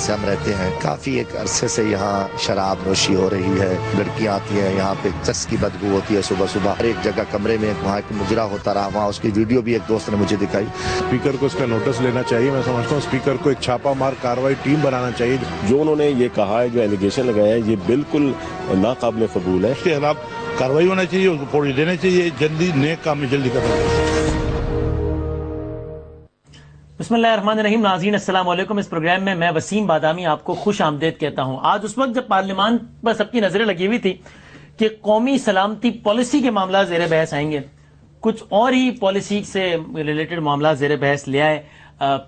سے ہم رہتے ہیں، کافی ایک عرصے سے یہاں شراب نوشی ہو رہی ہے، لڑکیاں آتی ہیں یہاں پہ، چس کی بدبو ہوتی ہے صبح صبح، ہر ایک جگہ کمرے میں وہاں ایک مجرا ہوتا رہا، وہاں اس کی ویڈیو بھی ایک دوست نے مجھے دکھائی۔ اسپیکر کو اس کا نوٹس لینا چاہیے، میں سمجھتا ہوں اسپیکر کو ایک چھاپا مار کاروائی ٹیم بنانا چاہیے۔ جو انہوں نے یہ کہا ہے، جو ایلیگیشن لگایا ہے، یہ بالکل ناقابل قبول ہے۔ اس کے خلاف کاروائی ہونا چاہیے، اس کو پوری دینا چاہیے، جلدی نیک کام میں جلدی کرنا چاہیے۔ بسم اللہ الرحمن الرحیم۔ ناظرین السلام علیکم۔ اس پروگرام میں وسیم بادامی آپ کو خوش آمدید کہتا ہوں۔ آج اس وقت جب پارلیمان پر سب کی نظریں لگی ہوئی تھی کہ قومی سلامتی پالیسی کے معاملات زیر بحث آئیں گے، کچھ اور ہی پالیسی سے ریلیٹڈ معاملات زیر بحث لے آئے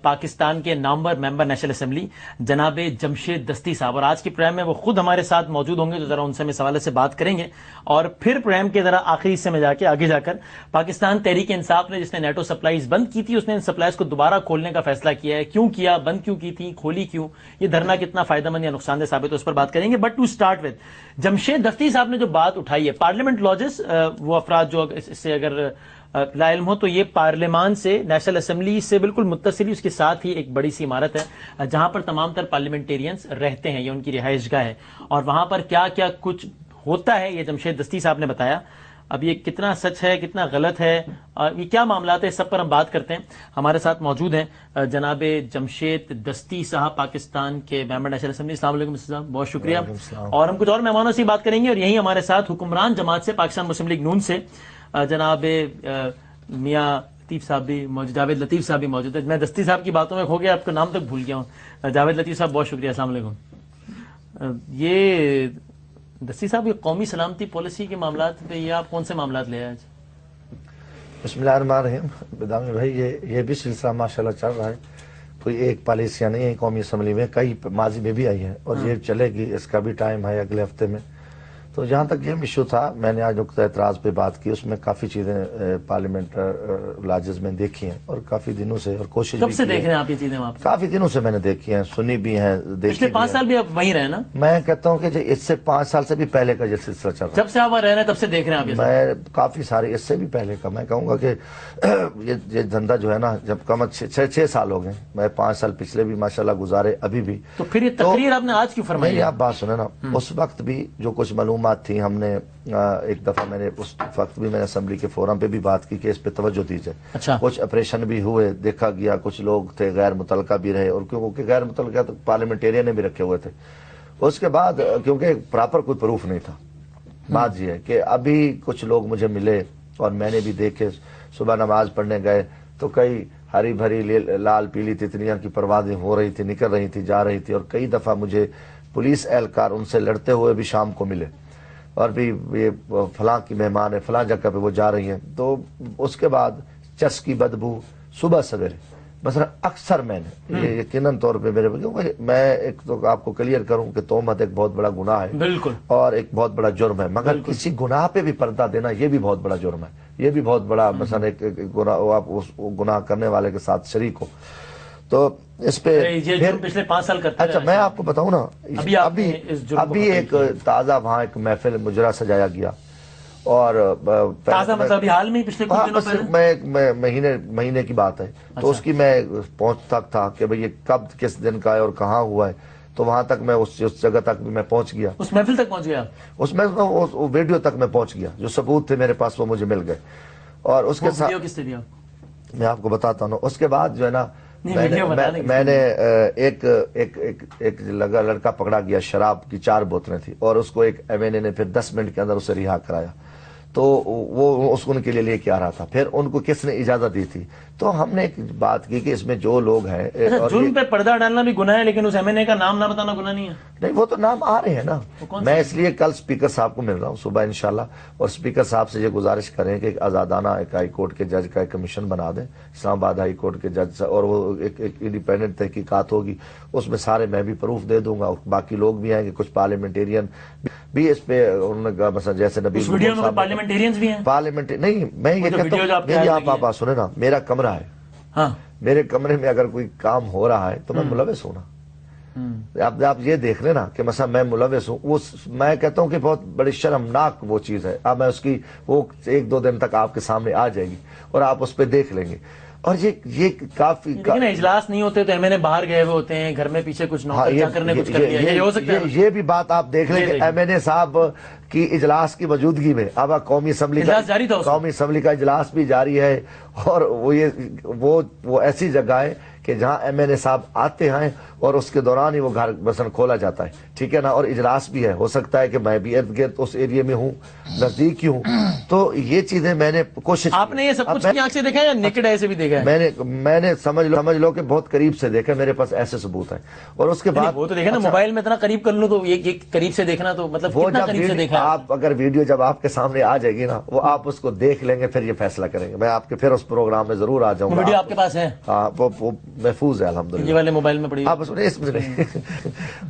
پاکستان کے نامور ممبر نیشنل اسمبلی جناب جمشید دستی صاحب، اور آج کے پروگرام میں وہ خود ہمارے ساتھ موجود ہوں گے، تو ذرا ان سے ہم اس حوالے سے بات کریں گے، اور پھر پروگرام کے ذرا آخری حصے میں آگے جا کر پاکستان تحریک انصاف نے جس نے نیٹو سپلائیز بند کی تھی، اس نے ان سپلائیز کو دوبارہ کھولنے کا فیصلہ کیا ہے، کیوں کیا، بند کیوں کی تھی، کھولی کیوں، یہ دھرنا کتنا فائدہ مند یا نقصان دہ ثابت ہے، اس پر بات کریں گے۔ But to start with Jamshed Dasti sahib نے جو بات اٹھائی ہے، پارلیمنٹ لاجز، وہ افراد جو اس سے اگر لا علم ہو تو یہ پارلیمان سے، نیشنل اسمبلی سے بالکل متصل، اس کے ساتھ ہی ایک بڑی سی عمارت ہے جہاں پر تمام تر پارلیمنٹیرینز رہتے ہیں، یہ ان کی رہائش گاہ ہے، اور وہاں پر کیا کیا کچھ ہوتا ہے یہ جمشید دستی صاحب نے بتایا۔ اب یہ کتنا سچ ہے، کتنا غلط ہے، یہ کیا معاملات ہے، سب پر ہم بات کرتے ہیں۔ ہمارے ساتھ موجود ہیں جناب جمشید دستی صاحب، پاکستان کے ممبر نیشنل اسمبلی۔ السلام علیکم صاحب، بہت شکریہ۔ اور ہم کچھ اور مہمانوں سے بات کریں گے، اور یہی ہمارے ساتھ حکمران جماعت سے، پاکستان مسلم لیگ نون سے جناب میاں لطیف صاحب بھی موجود، جاوید لطیف صاحب بھی موجود ہے۔ میں دستی صاحب کی باتوں میں کھو گیا، آپ کا نام تک بھول گیا ہوں۔ جاوید لطیف صاحب بہت شکریہ، السلام علیکم۔ یہ دستی صاحب، یہ قومی سلامتی پالیسی کے معاملات پہ یہ آپ کون سے معاملات لے آئے آج؟ بسم اللہ الرحمن الرحیم۔ بدامی بھائی، یہ بھی سلسلہ ماشاءاللہ چل رہا ہے، کوئی ایک پالیسیاں نہیں ہے قومی اسمبلی میں، کئی ماضی میں بھی آئی ہے، اور یہ چلے گی، اس کا بھی ٹائم ہے اگلے ہفتے میں۔ تو جہاں تک یہ ایشو تھا، میں نے آج نقطہ اعتراض پہ بات کی، اس میں کافی چیزیں پارلیمنٹ لاجز میں دیکھی ہیں، اور کافی دنوں سے، اور کوشش کب سے دیکھ رہے ہیں آپ یہ چیزیں؟ وہاں کافی دنوں سے میں نے دیکھی ہیں، سنی بھی ہیں، پچھلے 5 سال بھی آپ وہیں رہے نا؟ میں کہتا ہوں کہ اس سے 5 سال سے بھی پہلے کا یہ سلسلہ چل رہا ہے، جب سے آپ وہاں رہ رہے ہیں تب سے دیکھ رہے ہیں آپ؟ میں کافی سارے اس سے بھی پہلے کا، میں کہوں گا کہ یہ دھندا جو ہے نا، جب کم 6 سال ہو گئے، میں 5 سال پچھلے بھی ماشاءاللہ گزارے، ابھی بھی۔ تو پھر یہ تقریر آپ نے آج کیوں فرمائی؟ نہیں، آپ بات سنیں نا، اس وقت بھی جو کچھ معلومات تھیں، ہم نے ایک دفعہ، میں نے اس وقت بھی میں نے اسمبلی کے فورم پہ بھی بات کی کہ اس پہ توجہ دیجیے۔ اچھا۔ کچھ آپریشن بھی ہوئے، دیکھا گیا، کچھ لوگ تھے غیر متعلقہ بھی رہے، اور کیونکہ غیر متعلقہ تو پارلیمنٹیرین نے بھی رکھے ہوئے تھے۔ اس کے بعد کیونکہ پراپر کوئی پروف نہیں تھا، بات یہ ہے کہ ابھی کچھ لوگ مجھے ملے، اور میں نے بھی دیکھے، صبح نماز پڑھنے گئے تو کئی ہری بھری لال پیلی تتلیاں کی پروازیں ہو رہی تھی، نکل رہی تھی، جا رہی تھی، اور کئی دفعہ مجھے پولیس اہلکار ان سے لڑتے ہوئے بھی شام کو ملے، اور بھی یہ فلاں کی مہمان ہے، فلاں جگہ پہ وہ جا رہی ہیں۔ تو اس کے بعد چس کی بدبو صبح سویرے، مثلا اکثر میں نے یہ یقیناً طور پہ میرے، کیونکہ میں ایک تو آپ کو کلیئر کروں کہ تہمت ایک بہت بڑا گناہ ہے، بالکل، اور ایک بہت بڑا جرم ہے، مگر کسی گناہ پہ بھی پردہ دینا یہ بھی بہت بڑا جرم ہے، یہ بھی بہت بڑا، مثلا ایک گناہ، آپ اس گناہ کرنے والے کے ساتھ شریک ہو، تو اس پہ پچھلے 5 سال کرتے ہیں۔ اچھا، میں آپ کو بتاؤں نا، ابھی ایک تازہ وہاں ایک محفل مجرا سجایا گیا، اور تازہ مطلب ابھی حال میں پچھلے کچھ دنوں پہلے، مہینے کی بات ہے، تو اس کی میں پہنچتا تھا کہ بھئی یہ کب کس دن کا ہے اور کہاں ہوا ہے، تو وہاں تک میں اس جگہ تک بھی میں پہنچ گیا، اس محفل تک پہنچ گیا، اس میں ویڈیو تک میں پہنچ گیا، جو ثبوت تھے میرے پاس وہ مجھے مل گئے، اور اس کے ساتھ کس نے دیا میں آپ کو بتاتا ہوں۔ اس کے بعد جو ہے نا، میں نے ایک لڑکا پکڑا گیا، شراب کی 4 بوتلیں تھی، اور اس کو ایک ایم این اے نے پھر 10 منٹ کے اندر اسے رہا کرایا، تو وہ اس کو ان کے لیے لے کے آ رہا تھا، پھر ان کو کس نے اجازت دی تھی؟ تو ہم نے ایک بات کی کہ اس میں جو لوگ ہیں، جرم پہ پردہ ڈالنا بھی گناہ ہے، لیکن اس ایم این اے کا نام نہ بتانا گناہ نہیں ہے؟ نہیں، وہ تو نام آ رہے ہیں نا، میں اس لیے کل اسپیکر صاحب کو مل رہا ہوں صبح انشاءاللہ، اور اسپیکر صاحب سے یہ گزارش کریں کہ ایک آزادانہ ایک ہائی کورٹ کے جج کا ایک کمیشن بنا دیں، اسلام آباد ہائی کورٹ کے جج، اور وہ ایک انڈیپینڈنٹ تحقیقات ہوگی، اس میں سارے میں بھی پروف دے دوں گا، باقی لوگ بھی آئیں گے، کچھ پارلیمنٹیرین بھی اس پہ، انہوں نے مثلا جیسے نبی پارلیمنٹیرینز بھی ہیں، نہیں، میں یہ کہتا ہوں، میری آپ بات سنیں نا، میرا کمرہ ہے، میرے کمرے میں اگر کوئی کام ہو رہا ہے تو میں ملوث ہوں نا، آپ یہ دیکھ لیں نا کہ مثلا میں ملوث ہوں، میں کہتا ہوں کہ بہت بڑی شرمناک وہ چیز ہے، اب میں اس کی وہ 1-2 دن تک آپ کے سامنے آ جائے گی، اور آپ اس پہ دیکھ لیں گے، اور یہ کافی لیکن اجلاس نہیں ہوتے تو ایم این اے باہر گئے ہوئے ہوتے ہیں، گھر میں پیچھے کچھ نوکر کرنے کچھ کر دیا، یہ ہو سکتا ہے؟ یہ بھی بات آپ دیکھ لیں کہ ایم این اے صاحب کی اجلاس کی موجودگی میں اب قومی اسمبلی کا اجلاس بھی جاری ہے، اور وہ ایسی جگہ ہے کہ جہاں ایم این اے صاحب آتے ہیں اور اس کے دوران ہی وہ گھر مثلا کھولا جاتا ہے، ٹھیک ہے نا، اور اجلاس بھی ہے، ہو سکتا ہے کہ میں بھی ارد گرد اس ایریے میں ہوں، نزدیک ہی ہوں، تو یہ چیزیں میں نے کوشش، آپ نے یہ سب کچھ کی آنکھ سے دیکھا ہے یا نیکڈ آئی سے بھی دیکھا ہے؟ میں نے سمجھ لو کہ بہت قریب سے دیکھا، میرے پاس ایسے ثبوت ہیں، اور اس کے بعد وہ تو دیکھا نا، موبائل میں اتنا قریب کر لوں تو یہ قریب سے دیکھنا تو مطلب کتنا قریب سے دیکھا ہے؟ آپ اگر ویڈیو جب آپ کے سامنے آ جائے گی نا، وہ آپ اس کو دیکھ لیں گے، پھر یہ فیصلہ کریں گے، میں آپ کے پھر اس پروگرام میں ضرور آ جاؤں گا۔ ویڈیو آپ کے پاس ہے؟ ہاں، وہ محفوظ ہے الحمدللہ، یہ والے موبائل میں پڑی آپ اس میں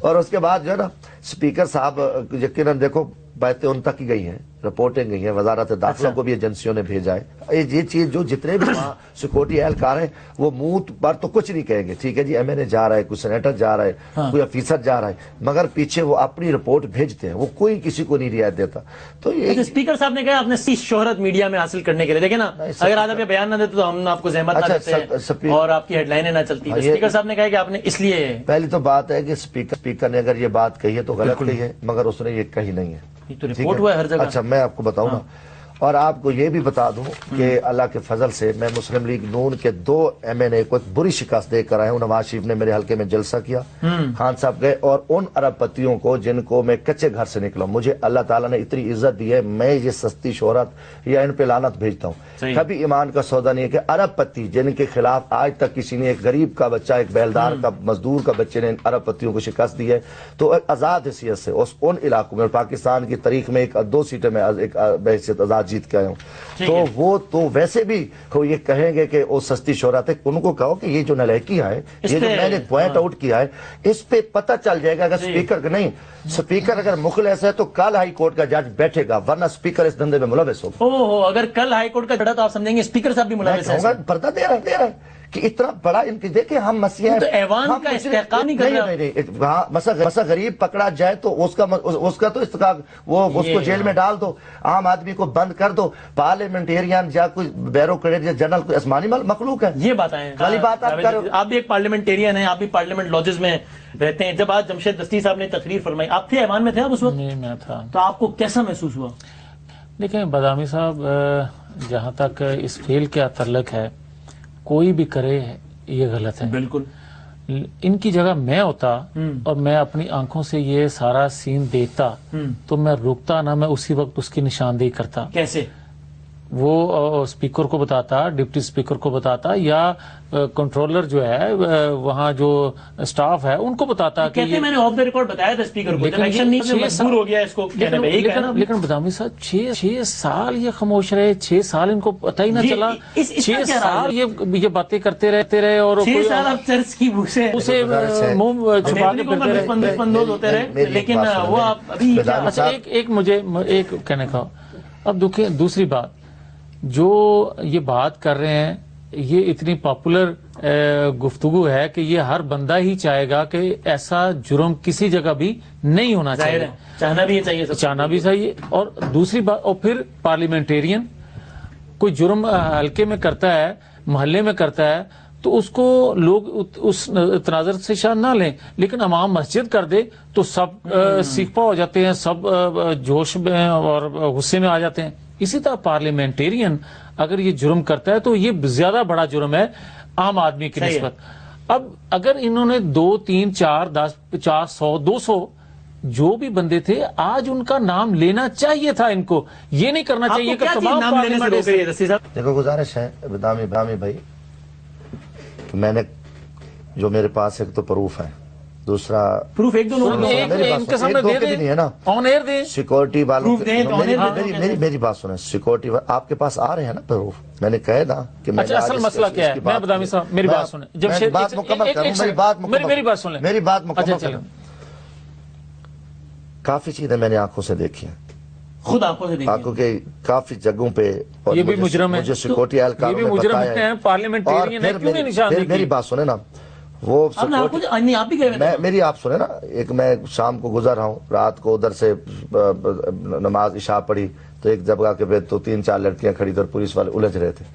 اور اس کے بعد جو ہے نا اسپیکر صاحب یقیناً دیکھو باتیں ان تک ہی گئی ہیں، رپورٹیں گئی ہیں، وزارت داخلہ کو بھی ایجنسیوں نے بھیجا ہے، یہ چیز جو جتنے بھی وہاں سیکورٹی اہلکار ہیں وہ منہ پر تو کچھ نہیں کہیں گے، ٹھیک ہے جی ایم این اے جا رہا ہے، کوئی سینیٹر جا رہا ہے، کوئی افیسر جا رہا ہے، مگر پیچھے وہ اپنی رپورٹ بھیجتے ہیں، وہ کوئی کسی کو نہیں رعایت دیتا۔ تو یہ اسپیکر صاحب نے کہا آپ نے شہرت میڈیا میں حاصل کرنے کے لیے، دیکھیں نا اگر آپ بیان نہ دیتے تو ہم آپ کو زحمت نہ دیتے اور آپ کی ہیڈ لائنیں نہ چلتی، اسپیکر صاحب نے کہا کہ آپ نے اس لیے، پہلی تو بات ہے کہ اسپیکر نے اگر یہ بات کہی ہے تو غلط کہی ہے، مگر اس نے یہ کہی نہیں ہے، تو رپورٹ ہوا ہے ہر جگہ۔ اچھا میں آپ کو بتاؤں نا، اور آپ کو یہ بھی بتا دوں کہ اللہ کے فضل سے میں مسلم لیگ نون کے 2 ایم این اے کو ایک بری شکست دے کر آیا ہوں۔ نواز شریف نے میرے حلقے میں جلسہ کیا، خان صاحب گئے، اور ان ارب پتیوں کو جن کو میں کچے گھر سے نکلا، مجھے اللہ تعالیٰ نے اتنی عزت دی ہے، میں یہ سستی شہرت یا ان پہ لعنت بھیجتا ہوں، کبھی ایمان کا سودا نہیں ہے کہ ارب پتی جن کے خلاف آج تک کسی نے، ایک غریب کا بچہ، ایک بیلدار کا مزدور کا بچے نے ارب پتیوں کو شکست دی ہے، تو آزاد حیثیت سے ان علاقوں میں، پاکستان کی تاریخ میں 2 سیٹیں میں بحیثیت آزاد جیت کے آیا ہوں، تو وہ تو ویسے بھی یہ کہیں گے کہ وہ سستی شہرت ہے، ان کو کہو کہ یہ جو نلائکی ہے، یہ جو میں نے پوائنٹ آؤٹ کیا ہے، اس پہ پتہ چل جائے گا اگر اسپیکر نہیں، اسپیکر اگر مخلص ہے تو کل ہائی کورٹ کا جج بیٹھے گا، ورنہ اسپیکر اس دھندے میں ملوث ہوگا۔ اگر کل ہائی کورٹ کا جڑا تو آپ سمجھیں گے اسپیکر صاحب بھی ملوث ہیں، پردہ دے رہا ہے کہ اتنا بڑا ان کی، دیکھیں ہم مسئلہ تو ایوان کا استحقاق نہیں کر رہا، نہیں، مسا غریب پکڑا جائے تو اس کا تو استحقاق، وہ اس کو جیل میں ڈال دو، عام آدمی کو بند کر دو، پارلیمنٹیرین یا کوئی بیوروکریٹ یا جنرل کوئی آسمانی مخلوق ہے، یہ بات ہے والی بات آپ کرو۔ آپ بھی ایک پارلیمنٹیرین ہیں، آپ بھی پارلیمنٹ لاجز میں رہتے ہیں، جب آج جمشید دستی صاحب نے تقریر فرمائی، آپ تھے ایوان میں تھے آپ اس وقت؟ نہیں میں تھا۔ تو آپ کو کیسا محسوس ہوا؟ دیکھیں بادامی صاحب، جہاں تک اس فیل کا تعلق ہے، کوئی بھی کرے یہ غلط ہے، بالکل۔ ان کی جگہ میں ہوتا اور میں اپنی آنکھوں سے یہ سارا سین دیکھتا تو میں رکتا نہ، میں اسی وقت اس کی نشاندہی کرتا۔ کیسے؟ وہ اسپیکر کو بتاتا، ڈپٹی اسپیکر کو بتاتا، یا کنٹرولر جو ہے وہاں جو سٹاف ہے ان کو بتاتا کہ کہتے میں نے آف دا ریکارڈ بتایا تھا اسپیکر کو، جب ایکشن نہیں مجبور ہو گیا اس کو کہنے میں، لیکن بدامی صاحب 6 سال یہ خاموش رہے، 6 سال ان کو پتہ ہی نہ چلا، 6 سال یہ باتیں کرتے رہے، اور 6 سال اب چرچ کی اسے منہ چھپا کے ہوتے رہے، لیکن وہ ابھی اچھا ایک مجھے ایک کہنے کا، اب دیکھیں دوسری بات، جو یہ بات کر رہے ہیں یہ اتنی پاپولر گفتگو ہے کہ یہ ہر بندہ ہی چاہے گا کہ ایسا جرم کسی جگہ بھی نہیں ہونا چاہیے، چاہنا بھی چاہیے، چاہنا بھی چاہیے۔ اور دوسری بات، اور پھر پارلیمنٹیرین کوئی جرم حلقے میں کرتا ہے، محلے میں کرتا ہے، تو اس کو لوگ اس تناظر سے شان نہ لیں، لیکن امام مسجد کر دے تو سب سیکھپا ہو جاتے ہیں، سب جوش میں اور غصے میں آ جاتے ہیں۔ اسی طرح پارلیمنٹیرین اگر یہ جرم کرتا ہے تو یہ زیادہ بڑا جرم ہے عام آدمی کی نسبت۔ اب اگر انہوں نے 2 3 4 10 50 100 200 جو بھی بندے تھے، آج ان کا نام لینا چاہیے تھا، ان کو یہ نہیں کرنا چاہیے کہ تمام نام لینے سے روک رہی ہے دستی صاحب؟ دیکھو گزارش ہے بدامی بھائی، میں نے جو میرے پاس ایک تو پروف ہے، دوسرا پروف ایک دو لوگ نہیں ہے نا، سیکورٹی والوں، میری بات سنیں، سیکورٹی آپ کے پاس آ رہے ہیں نا پروف، میں نے کہا نا کہ میں اصل مسئلہ کیا ہے، میں بدامی صاحب میری بات سنیں، جب بات مکمل کروں، میری بات سنیں، میری بات مکمل کروں، کافی چیزیں میں نے آنکھوں سے دیکھی ہیں، خود آنکھوں سے دیکھی، آنکھوں کے کافی جگہوں پہ، یہ بھی مجرم ہے، مجھے سیکورٹی اہلکاروں نے بتایا ہے، پارلیمنٹیرین ہے، کیوں نہیں نشان دیکھی؟ میری بات سنیں نا، وہ میری آپ سنیں نا، ایک میں شام کو گزر رہا ہوں، رات کو ادھر سے نماز عشاء پڑھی تو ایک جگہ کے پہ تو 3 4 لڑکیاں کھڑی تھی اور پولیس والے الجھ رہے تھے،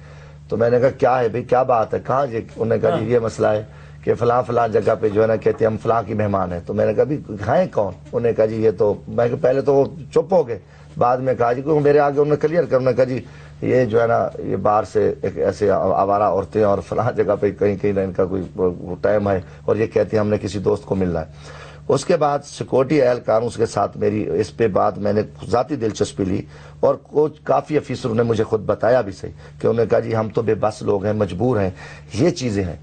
تو میں نے کہا کیا ہے بھائی، کیا بات ہے، کہاں جی؟ انہوں نے کہا جی یہ مسئلہ ہے کہ فلاں فلاں جگہ پہ جو ہے نا کہتے ہیں ہم فلاں کی مہمان ہیں. تو میں نے کہا بھی ہیں کون؟ انہوں نے کہا جی یہ تو، میں کہ پہلے تو وہ چپ ہو گئے، بعد میں کہا جی کیونکہ میرے آگے انہوں نے کلیئر کر، انہوں نے کہا جی یہ جو ہے نا یہ باہر سے ایک ایسے آوارہ عورتیں اور فلاں جگہ پہ کہیں کہیں ان کا کوئی ٹائم ہے اور یہ کہتے ہیں ہم نے کسی دوست کو ملنا ہے. اس کے بعد سیکورٹی اہلکاروں کے ساتھ میری اس پہ بات میں نے ذاتی دلچسپی لی اور کچھ کافی افیسروں نے مجھے خود بتایا بھی صحیح کہ انہوں نے کہا جی ہم تو بے بس لوگ ہیں، مجبور ہیں، یہ چیزیں ہیں.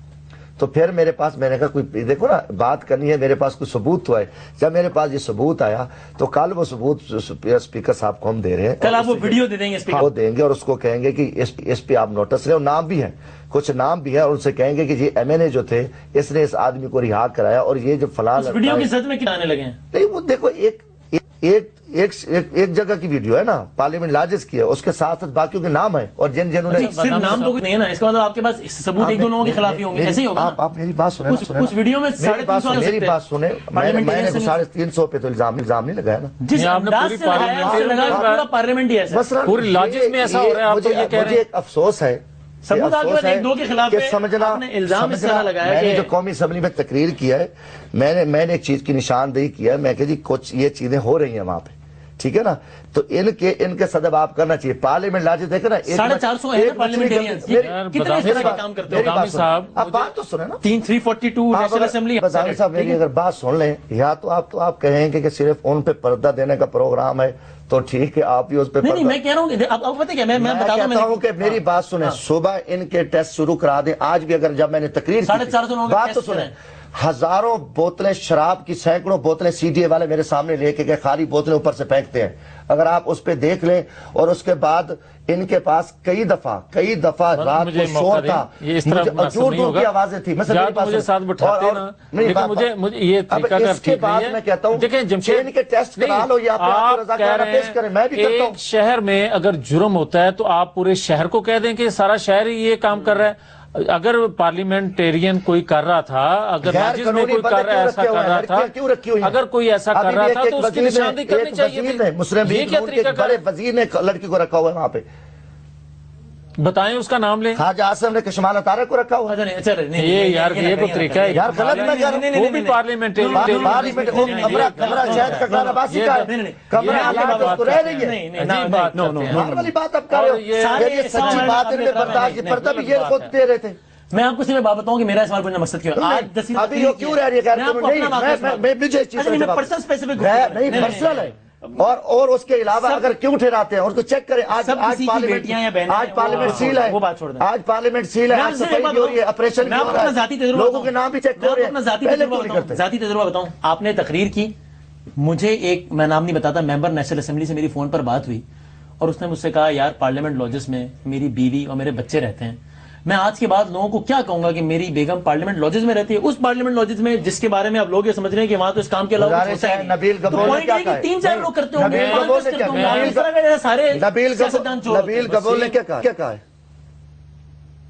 تو پھر میرے پاس، میں نے کہا کوئی دیکھو نا بات کرنی ہے، میرے پاس کوئی ثبوت تو ہے. جب میرے پاس یہ ثبوت آیا تو کل وہ ثبوت اسپیکر صاحب کو ہم دے رہے ہیں، کل آپ وہ ویڈیو دے دیں گے اسپیکر، وہ دیں گے اور اس کو کہیں گے کہ اس پہ آپ نوٹس لیں، اور نام بھی ہیں، کچھ نام بھی ہے، اور ان سے کہیں گے کہ یہ ایم این اے جو تھے اس نے اس آدمی کو رہا کرایا اور یہ جو فلاں ویڈیو کی سچ میں کیا آنے لگے ہیں. نہیں وہ دیکھو ایک جگہ کی ویڈیو ہے نا، پارلیمنٹ لاجز کی ہے، اس کے ساتھ ساتھ باقیوں کے نام ہیں اور جنہوں نے صرف نام تو نہیں ہے نا، اس کا مطلب آپ کے پاس ثبوت ایک دو لوگوں کے خلاف ہی ہوں گے، ایسے ہی ہوگا. آپ میری بات سنیں، اس ویڈیو میں 350 میری بات سنیں، میں نے 350 پہ تو الزام نہیں لگایا نا. جس انداز سے لگایا اس سے لگا پورا پارلیمنٹ ہی ایسا پوری لاجز میں ایسا ہو رہا ہے. آپ تو یہ کہہ رہے مجھے ہیں ایک افسوس ہے، ثبوت آپ کے پاس ایک دو کے خلاف ہے، سمجھنا آپ نے الزام اس طرح لگایا میں نے کہ جو قومی اسمبلی میں تقریر کیا ہے، میں نے ایک چیز کی نشاندہی کیا ہے، میں کہ جی کچھ یہ چیزیں ہو رہی ہیں وہاں پہ، ٹھیک ہے نا. تو ان کے صدب آپ کرنا چاہیے. پارلیمنٹ لاجز دیکھیں نا، 450 ہے پارلیمنٹیرینز، کتنے اس طرح کا کام کرتے ہیں. بدامی صاحب اب بات تو سنیں نا، 342 نیشنل اسمبلی. بدامی صاحب میری اگر بات سن لیں، یا تو آپ کہیں کہ صرف ان پہ پردہ دینے کا پروگرام ہے تو ٹھیک ہے، آپ ہی اس پہ نہیں میں کہہ رہا ہوں کہ آپ پتہ کیا، میں کہتا ہوں کہ میری بات سنیں، صبح ان کے ٹیسٹ شروع کرا دیں. آج بھی اگر جب میں نے تقریر 450 لوگوں کے بات تو ٹیسٹ سنیں، ہزاروں بوتلیں شراب کی، سینکڑوں بوتلیں سی ڈی اے والے میرے سامنے لے کے خالی بوتلیں اوپر سے پھینکتے ہیں. اگر آپ اس پہ دیکھ لیں، اور اس کے بعد ان کے پاس کئی دفعہ رات کو شور تھا، دور دور کی آوازیں تھی. مجھے ساتھ بٹھاتے نا، مجھے یہ طریقہ کار ٹھیک نہیں ہے. میں کہتا ہوں دیکھیں جمشید، ان کے ٹیسٹ کرا لو یا آپ کہہ رہے پیش کریں، میں بھی کرتا ہوں. ایک شہر میں اگر جرم ہوتا ہے تو آپ پورے شہر کو کہہ دیں کہ سارا شہر ہی یہ کام کر رہا ہے. اگر پارلیمنٹیرین کوئی کر رہا تھا، اگر لاجز میں کوئی ایسا کر رہا تھا، اگر کوئی ایسا کر رہا تھا تو اس کی نشاندہی کرنی چاہیے. مسلم لیگ نون کے بڑے وزیر نے لڑکی کو رکھا ہوا ہے وہاں پہ، بتائیں اس کا نام لیں. خواجہ آصف نے کشمال اطارہ کو رکھا ہوا ہے. یہ یار یہ کوئی طریقہ ہے یار غلط میں کہہ رہا ہوں. وہ بھی پارلیمنٹیرین کمرہ شاید کا کھانا باسی کا ہے، کمرہ حالات اس کو رہ رہی ہے. نارمل والی بات اب کر رہے ہو، یہ سچی بات ان میں برداشت کی پردہ بھی یہ خود دے رہے تھے. میں آپ کو صرف بات بتاؤں کہ میرا سوال پوچھنا مقصد کیا ہے. آج ابھی یہ کیوں رہ رہی ہے؟ مجھے اس چیز سے نہیں پرسنل ہے. اور اس کے علاوہ اگر کیوں ٹھہراتے ہیں، اس کو چیک کریں. آج پارلیمنٹ سیل ہے، آج پارلیمنٹ سیل ہے، آج صفائی کی ہو رہی ہے، آپریشن کی ہو رہا ہے، لوگوں کے نام بھی چیک ہو رہے ہیں. ذاتی تجربہ بتاؤں، آپ نے تقریر کی، مجھے ایک، میں نام نہیں بتاتا، ممبر نیشنل اسمبلی سے میری فون پر بات ہوئی اور اس نے مجھ سے کہا یار پارلیمنٹ لاجز میں میری بیوی اور میرے بچے رہتے ہیں. میں آج کے بعد لوگوں کو کیا کہوں گا کہ میری بیگم پارلیمنٹ لاجز میں رہتی ہے، اس پارلیمنٹ لاجز میں جس کے بارے میں آپ لوگ یہ سمجھ رہے ہیں کہ وہاں تو اس کام کے علاوہ کچھ ہوتا ہی نہیں. نبیل تو گبول نے کیا کہا ہے؟ 3-4 لوگ کرتے ہوں گے، نبیل گبول نے کیا کہا ہے؟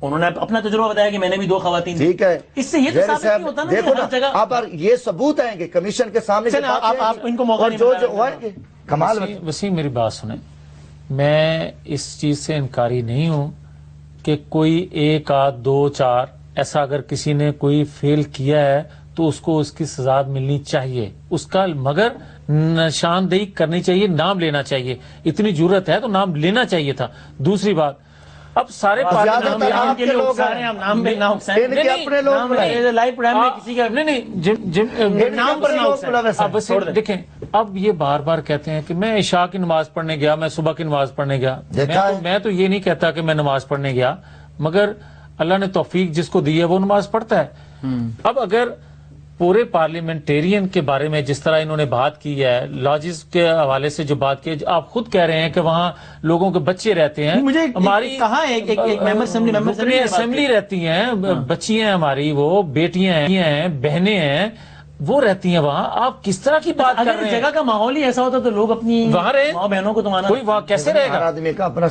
انہوں نے اپنا تجربہ بتایا کہ میں نے بھی 2 خواتین. ٹھیک ہے، اس سے یہ تو ثابت نہیں ہوتا نا دیکھو کہ ہر جگہ اب یہ ثبوت آئیں گے کمیشن کے سامنے، آپ ان کو موقع نہیں جو کمال. وسیم میری بات سنیں، میں اس چیز سے انکاری نہیں ہوں کہ کوئی 1 آدھ 2 4 ایسا اگر کسی نے کوئی فیل کیا ہے تو اس کو اس کی سزا ملنی چاہیے، اس کا مگر نشاندہی کرنی چاہیے، نام لینا چاہیے. اتنی ضرورت ہے تو نام لینا چاہیے تھا. دوسری بات، اب سارے دیکھیں، اب یہ بار بار کہتے ہیں کہ میں عشاء کی نماز پڑھنے گیا، میں صبح کی نماز پڑھنے گیا. میں تو یہ نہیں کہتا کہ میں نماز پڑھنے گیا، مگر اللہ نے توفیق جس کو دی ہے وہ نماز پڑھتا ہے. اب اگر پورے پارلیمنٹیرین کے بارے میں جس طرح انہوں نے بات کی ہے، لاجز کے حوالے سے جو بات کی ہے، آپ خود کہہ رہے ہیں کہ وہاں لوگوں کے بچے رہتے ہیں، ہماری اسمبلی رہتی ہیں، بچیاں ہیں ہماری، وہ بیٹیاں ہیں، بہنیں ہیں. وہ رہتی ہیں وہاں، آپ کس طرح کی بات کر اگر رہے ہیں؟ جگہ کا ماحول ہی ایسا ہوتا تو لوگ اپنی وہاں رہے، ماں بہنوں کو تو مانا، کوئی وہاں کیسے رہے ہر گا؟ آدمی کا اپنا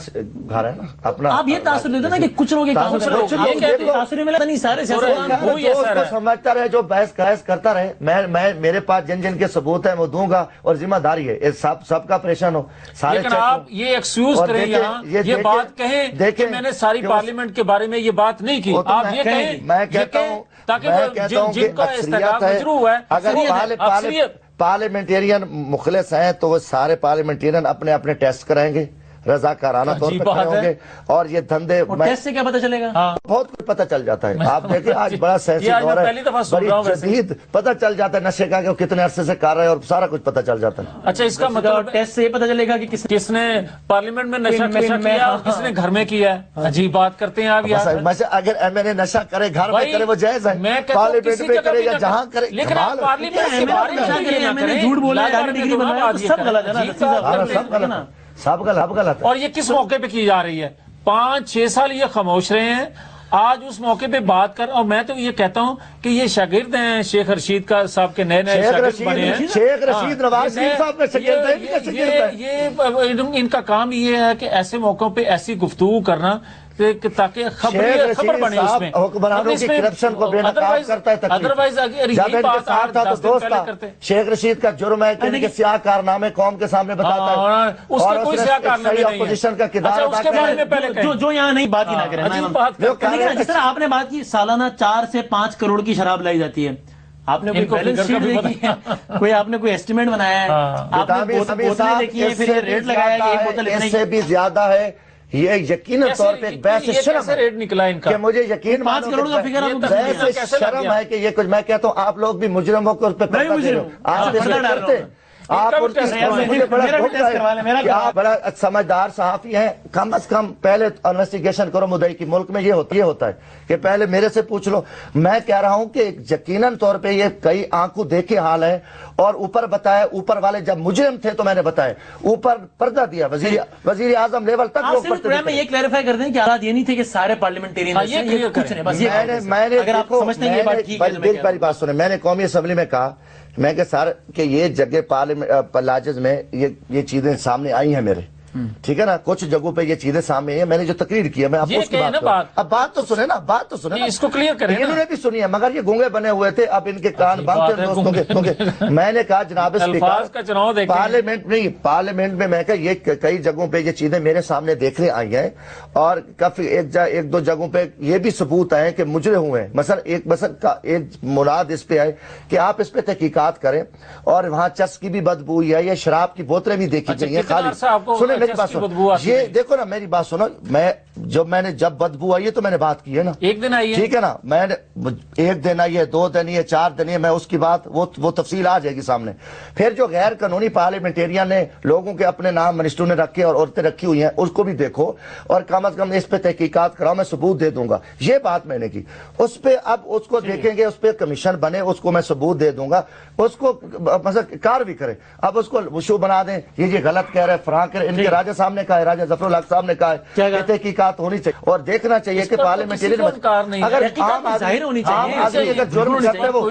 گھر ہے نا، اپنا آپ یہ تاثر دیتے نا کہ کچھ لوگ تاثر ملا نہیں، سارے سیاستدان وہی ایسا کو سمجھتا رہے، جو بحث کرتا رہے، میں میرے پاس جن کے ثبوت ہیں وہ دوں گا، اور ذمہ داری ہے سب کا پریشان ہو، سارے لیکن آپ یہ ایکسکیوز کریں یہاں، یہ بات کہیں کہ میں نے ساری پارلیمنٹ کے بارے میں یہ بات نہیں کی، آپ یہ کہیں، میں کہتا ہوں تاکہ جن کا استحقاق مجروح ہوا ہے، اگر پارلیمنٹیرین مخلص ہیں تو وہ سارے پارلیمنٹیرین اپنے اپنے ٹیسٹ کرائیں گے، رضاکارانہ طور پہ کھڑے ہوں گے، اور یہ دھندے ٹیسٹ سے کیا پتہ چلے گا؟ بہت کچھ پتہ چل جاتا ہے، آپ دیکھیں آج بڑا سینسٹیو دور ہے، بڑی جدید پتہ چل جاتا ہے نشے کا کہ وہ کتنے عرصے سے کر رہے ہیں، اور سارا کچھ پتہ چل جاتا ہے۔ اچھا، اس کا مطلب ٹیسٹ سے یہ پتہ چلے گا کہ کس نے پارلیمنٹ میں نشہ کیا اور کس نے گھر میں کیا ہے؟ عجیب بات کرتے ہیں آپ یار۔ اگر ایم این اے نشہ کرے گھر میں کرے وہ جائز ہے، پارلیمنٹ میں کرے یا جہاں کرے، لیکن آپ پارلیمنٹ کے بارے میں جھوٹ بولا ہے، ڈگری بنایا، سب غلط ہے نا، سب غلط ہے۔ اور یہ کس موقع پہ کی جا رہی ہے؟ 5-6 سال یہ خاموش رہے ہیں، آج اس موقع پہ بات کر، اور میں تو یہ کہتا ہوں کہ یہ شاگرد ہیں شیخ رشید کا صاحب کے نئے شاگرد بنے ہیں، شیخ رشید نواز شریف صاحب کے شاگرد ہیں، یہ ان کا کام یہ ہے کہ ایسے موقعوں پہ ایسی گفتگو کرنا تاکہ خبر بنے اس میں، حکمرانوں کی کرپشن کو بے نقاب کرتا ہے۔ ادروائز اگر جب یہ ان کے بات ساتھ تھا تو دوست تھا، شیخ رشید کا جرم ہے کہ ان کے سیاہ کارنامے قوم کے سامنے بتاتا ہے، اس کے کوئی سیاہ کارنامے نہیں ہیں۔ اپوزیشن کا کردار اس کے بارے میں پہلے کہیں جو یہاں نہیں بات ہی نہ کریں، جس طرح آپ نے بات کی سالانہ 4 سے 5 کروڑ کی شراب لائی جاتی ہے، آپ نے کوئی بیلنس شیٹ دیکھی ہے، کوئی آپ نے کوئی ایسٹیمیٹ بنایا ہے، آپ نے بوتلیں دیکھی ہیں، پھر یہ ریٹ لگایا کہ ایک بوتل اتنے اس سے بھی زیادہ ہے، یہ یقیناً طور پہ ایک بحث شرم ریٹ نکلا ان کا کہ مجھے یقین 5 کروڑ کا فگر آپ کو بحث شرم ہے کہ یہ کچھ، میں کہتا ہوں آپ لوگ بھی مجرم ہو کر اس پہ پردہ دے رہے ہو، آپ اس پہ کرتے آپ مجھے بڑا دکھ رہا ہے کہ آپ بڑا سمجھدار صحافی ہیں، کم از کم پہلے انویسٹیگیشن کرو مدعی کی، ملک میں یہ ہوتا ہے کہ پہلے میرے سے پوچھ لو۔ میں کہہ رہا ہوں کہ یقیناً طور پہ یہ کئی آنکھوں دیکھے حال ہے، اور اوپر بتایا، اوپر والے جب مجرم تھے تو میں نے بتایا، اوپر پردہ دیا، وزیر اعظم لیول تک لوگ پڑھتے میں یہ کلیریفائی کر دیں کہ آراد یہ نہیں تھے کہ سارے پارلیمنٹیرین پہلی بات سنیں، میں نے قومی اسمبلی میں کہا، میں کہ یہ جگہ پارلیمنٹ لاجز میں یہ چیزیں سامنے آئی ہیں میرے، ٹھیک ہے نا، کچھ جگہوں پہ یہ چیزیں سامنے آئی ہیں، میں نے جو تقریر کی ہے میں آپ کو اس کی بات کروں، اب بات تو سنیں نا، بات تو سنیں، اس کو کلیئر کریں، انہوں نے بھی سنی ہے مگر یہ گونگے بنے ہوئے تھے، اب ان کے کان بند تھے دوستوں کے، کیونکہ میں نے کہا جناب اسپیکر پارلیمنٹ میں میں کہا یہ کئی جگہوں پہ یہ چیزیں میرے سامنے دیکھنے آئی ہیں، اور کافی ایک دو جگہوں پہ یہ بھی ثبوت آئے کہ مجرم ہوئے ہیں، مثلا ایک مراد اس پہ آئے کہ آپ اس پہ تحقیقات کریں، اور وہاں چس کی بھی بدبو ہے، یہ شراب کی بوتلیں بھی دیکھی گئی ہیں خالی، سنیں میری بات سنو، یہ دیکھو نا میری بات سنو، جب بدبو آئی ہے تو میں نے بات کی ہے نا، ایک دن آئی ہے، ٹھیک ہے نا، میں نے 1 دن آئی ہے، 2 دن ہے، 4 دن ہے، میں اس کی بات وہ تفصیل آ جائے گی سامنے۔ پھر جو غیر قانونی پارلیمنٹیرین نے لوگوں کے اپنے نام منسٹروں نے رکھے اور عورتیں رکھی ہوئی ہیں، اس کو بھی دیکھو، اور کم از کم اس پہ تحقیقات کراؤ، میں ثبوت دے دوں گا، یہ بات میں نے کی، اس پہ اب اس کو دیکھیں گے، اس پہ کمیشن بنے، اس کو میں ثبوت دے دوں گا، اس کو مثلا کار بھی کرے، اب اس کو وشو بنا دیں، یہ غلط کہہ رہے فراں کرے، ان کے راجہ صاحب نے کہا ہے، راجہ ظفر الحق صاحب نے کہا ہے کہ تحقیقات ہونی چاہیے، اور دیکھنا چاہیے کہ پارلیمنٹیرین اگر ظاہر ہونی چاہیے، اگر جرم کرتے ہیں وہ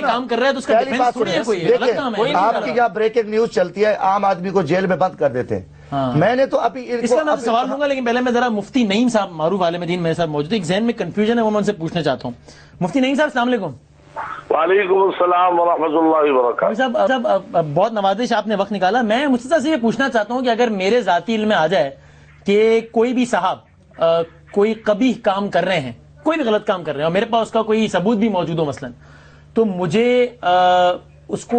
کام کر رہا ہے تو اس کا ڈیفنس تھوڑی ہے، کوئی غلط کام ہے، آپ کی یہاں بریکنگ نیوز چلتی ہے، عام آدمی کو جیل میں بند کر دیتے ہیں، میں نے تو ابھی اس کا میں سوال لوں گا، لیکن پہلے میں ذرا مفتی نعیم صاحب معروف عالم دین میرے ساتھ موجود ہے، ایک ذہن میں کنفیوژن ہے وہ میں ان سے پوچھنا چاہتا ہوں۔ مفتی نعیم صاحب السلام علیکم۔ وعلیکم السلام ورحمۃ اللہ وبرکاتہ۔ صاحب بہت نوازش آپ نے وقت نکالا، میں مجھ سے یہ پوچھنا چاہتا ہوں کہ اگر میرے ذاتی علم میں آ جائے کہ کوئی بھی صاحب کوئی قبیح کام کر رہے ہیں، کوئی بھی غلط کام کر رہے ہیں، اور میرے پاس اس کا کوئی ثبوت بھی موجود ہو مثلا، تو مجھے اس کو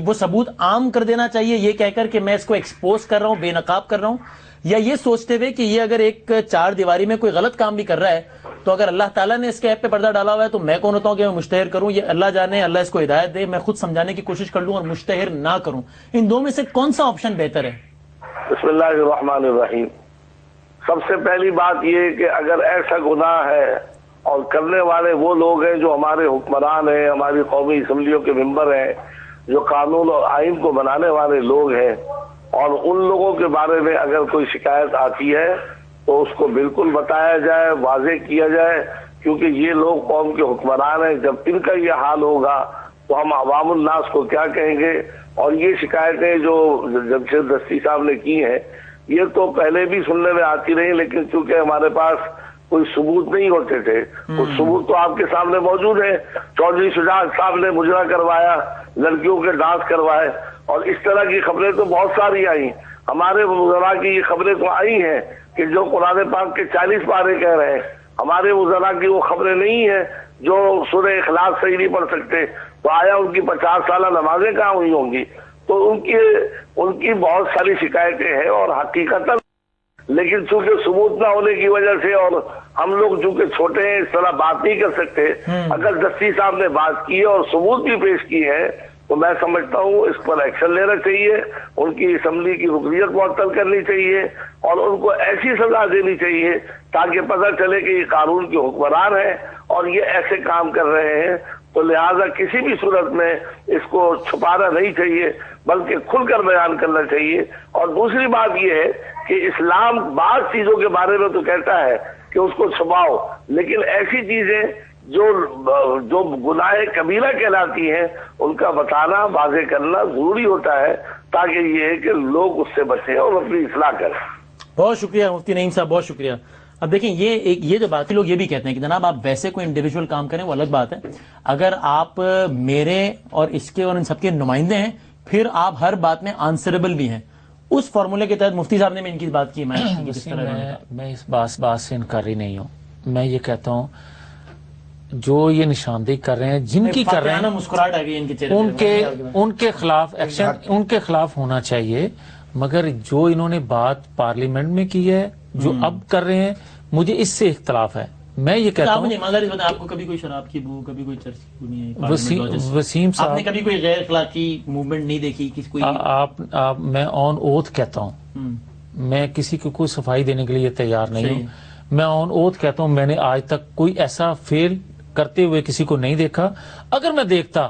وہ ثبوت عام کر دینا چاہیے، یہ کہہ کر کہ میں اس کو ایکسپوز کر رہا ہوں، بے نقاب کر رہا ہوں، یا یہ سوچتے ہوئے کہ یہ اگر ایک 4 دیواری میں کوئی غلط کام بھی کر رہا ہے تو اگر اللہ تعالیٰ نے اس کے ایپ پہ پردہ ڈالا ہوا ہے تو میں کون ہوتا ہوں کہ میں مشتہر کروں؟ یہ اللہ جانے، اللہ اس کو ہدایت دے، میں خود سمجھانے کی کوشش کر لوں اور مشتہر نہ کروں، ان دو میں سے کون سا آپشن بہتر ہے؟ بسم اللہ الرحمن الرحیم۔ سب سے پہلی بات یہ کہ اگر ایسا گناہ ہے اور کرنے والے وہ لوگ ہیں جو ہمارے حکمران ہیں، ہماری قومی اسمبلیوں کے ممبر ہیں، جو قانون اور آئین کو بنانے والے لوگ ہیں، اور ان لوگوں کے بارے میں اگر کوئی شکایت آتی ہے تو اس کو بالکل بتایا جائے، واضح کیا جائے، کیونکہ یہ لوگ قوم کے حکمران ہیں، جب ان کا یہ حال ہوگا تو ہم عوام الناس کو کیا کہیں گے؟ اور یہ شکایتیں جو جمشید دستی صاحب نے کی ہیں یہ تو پہلے بھی سننے میں آتی رہی، لیکن چونکہ ہمارے پاس کوئی ثبوت نہیں ہوتے تھے، وہ ثبوت تو آپ کے سامنے موجود ہے۔ چودھری شجاعت صاحب نے مجرا کروایا، لڑکیوں کے ڈانس کروائے، اور اس طرح کی خبریں تو بہت ساری آئی۔ ہمارے وزراء کی یہ خبریں تو آئی ہیں کہ جو قرآن پاک کے 40 پارے کہہ رہے ہیں، ہمارے وزراء کی وہ خبریں نہیں ہیں جو سورہ اخلاص صحیح نہیں پڑھ سکتے، تو آیا ان کی 50 سالہ نمازیں کہاں ہوئی ہوں گی؟ تو ان کی بہت ساری شکایتیں ہیں، اور حقیقتاً لیکن چونکہ ثبوت نہ ہونے کی وجہ سے، اور ہم لوگ چونکہ چھوٹے ہیں اس طرح بات نہیں کر سکتے۔ اگر دستی صاحب نے بات کی ہے اور ثبوت بھی پیش کی ہے تو میں سمجھتا ہوں اس پر ایکشن لینا چاہیے، ان کی اسمبلی کی رکنیت معطل کرنی چاہیے، اور ان کو ایسی سزا دینی چاہیے تاکہ پتہ چلے کہ یہ قانون کے حکمران ہیں اور یہ ایسے کام کر رہے ہیں۔ تو لہذا کسی بھی صورت میں اس کو چھپانا نہیں چاہیے، بلکہ کھل کر بیان کرنا چاہیے۔ اور دوسری بات یہ ہے کہ اسلام بعض چیزوں کے بارے میں تو کہتا ہے کہ اس کو چھپاؤ، لیکن ایسی چیزیں جو گناہ کبیرہ کہلاتی ہیں ان کا بتانا، واضح کرنا ضروری ہوتا ہے، تاکہ یہ ہے کہ لوگ اس سے بچیں اور اپنی اصلاح کریں۔ بہت شکریہ مفتی نعیم صاحب، بہت شکریہ۔ اب دیکھیں یہ جو باقی لوگ یہ بھی کہتے ہیں کہ جناب آپ ویسے کوئی انڈیویجول کام کریں وہ الگ بات ہے، اگر آپ میرے اور اس کے اور ان سب کے نمائندے ہیں پھر آپ ہر بات میں آنسریبل بھی ہیں۔ اس فارمولے کے تحت مفتی صاحب نے ان کی بات کی، میں اس بات سے انکاری نہیں ہوں۔ میں یہ کہتا ہوں جو یہ نشاندہی کر رہے ہیں، جن کی کر رہے ہیں، مسکراہٹ آ گئی ان کے چہرے، ان کے خلاف ایکشن ان کے خلاف ہونا چاہیے، مگر جو انہوں نے بات پارلیمنٹ میں کی ہے، جو اب کر رہے ہیں، مجھے اس سے اختلاف ہے۔ میں یہ کہتا ہوں آپ کو کبھی کوئی شراب کی بو، کبھی کوئی چرچ کی بو نہیں ہے؟ وسیم صاحب، آپ نے کبھی کوئی غیر اخلاقی موومنٹ نہیں دیکھی؟ میں آن اوتھ کہتا ہوں، میں کسی کو کوئی صفائی دینے کے لیے تیار نہیں ہوں۔ میں آن اوتھ کہتا ہوں میں نے آج تک کوئی ایسا فیل کرتے ہوئے کسی کو نہیں دیکھا۔ اگر میں دیکھتا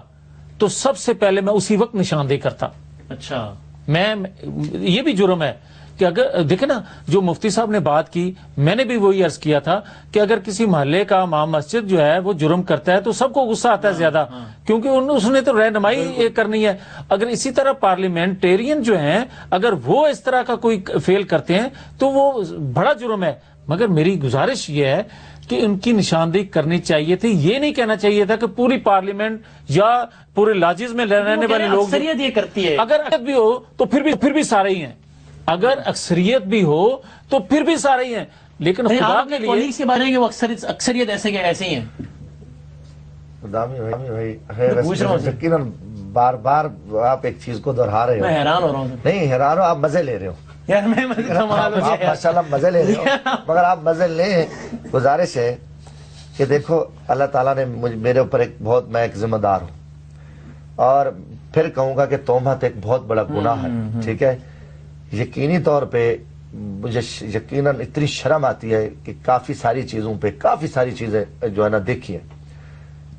تو سب سے پہلے میں اسی وقت نشاندہی کرتا۔ اچھا، یہ بھی جرم ہے کہ اگر دیکھیں نا، جو مفتی صاحب نے بات کی، میں نے بھی وہی عرض کیا تھا کہ اگر کسی محلے کا امام مسجد جو ہے وہ جرم کرتا ہے تو سب کو غصہ آتا ہے زیادہ، کیونکہ اس نے تو رہنمائی کرنی ہے۔ اگر اسی طرح پارلیمنٹرین جو ہیں اگر وہ اس طرح کا کوئی فیل کرتے ہیں تو وہ بڑا جرم ہے۔ مگر میری گزارش یہ ہے کہ ان کی نشاندہی کرنی چاہیے تھی، یہ نہیں کہنا چاہیے تھا کہ پوری پارلیمنٹ یا پورے لاجز میں رہنے والے لوگ اکثریت یہ کرتی ہے۔ اگر اکثریت بھی ہو تو پھر بھی سارے ہی ہیں، اگر اکثریت بھی ہو تو پھر بھی سارے ہی ہیں، لیکن خدا کے لیے کے بارے میں وہ اکثریت ایسے ہی ہیں۔ یقیناً بار بار آپ ایک چیز کو دہرا رہے ہو، میں حیران ہو رہا ہوں۔ نہیں حیران ہو، آپ مزے لے رہے ہو یار میں آپ ماشاءاللہ مزے لے رہے ہو، مگر آپ مزے لیں۔ گزارش ہے کہ دیکھو اللہ تعالیٰ نے میرے اوپر میں ایک ذمہ دار ہوں، اور پھر کہوں گا کہ تہمت ایک بہت بڑا گناہ ہے، ٹھیک ہے۔ یقینی طور پہ مجھے یقیناً اتنی شرم آتی ہے کہ کافی ساری چیزیں جو ہے نا دیکھی ہیں،